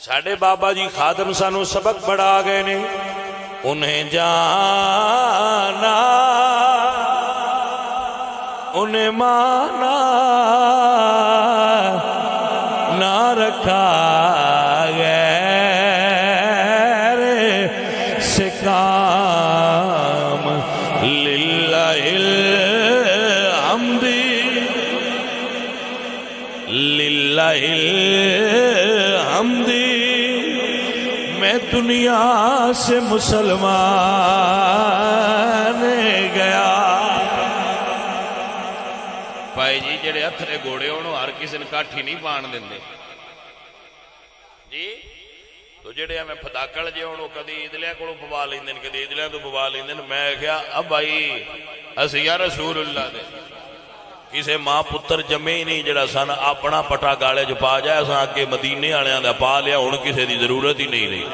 ساڈے بابا جی خادم سانو سبق پڑھا گئے نے، انہیں جانا انہیں مانا نہ رکھا غیر سے کام، للہ الحمد للہ الحمد، میں دنیا سے مسلمان گیا۔ بھائی جی جڑے اتھرے گھوڑے انہوں ہر کسی نے کاٹھی نہیں پان دیندے جی، تو جڑے ہمیں پھداکڑ جے انہوں کدی ادلیاں کو پوا لیندے کدی ادلیاں تو پوا لیندے، میں کہا اب بھائی اسی یا رسول اللہ دے کسے ماں پتر جمے ہی نہیں جڑا سن اپنا پٹا گالے جو پا جائے، اساں آگے مدینے آنے دا پا لیا، ہن کسے دی ضرورت ہی نہیں رہی۔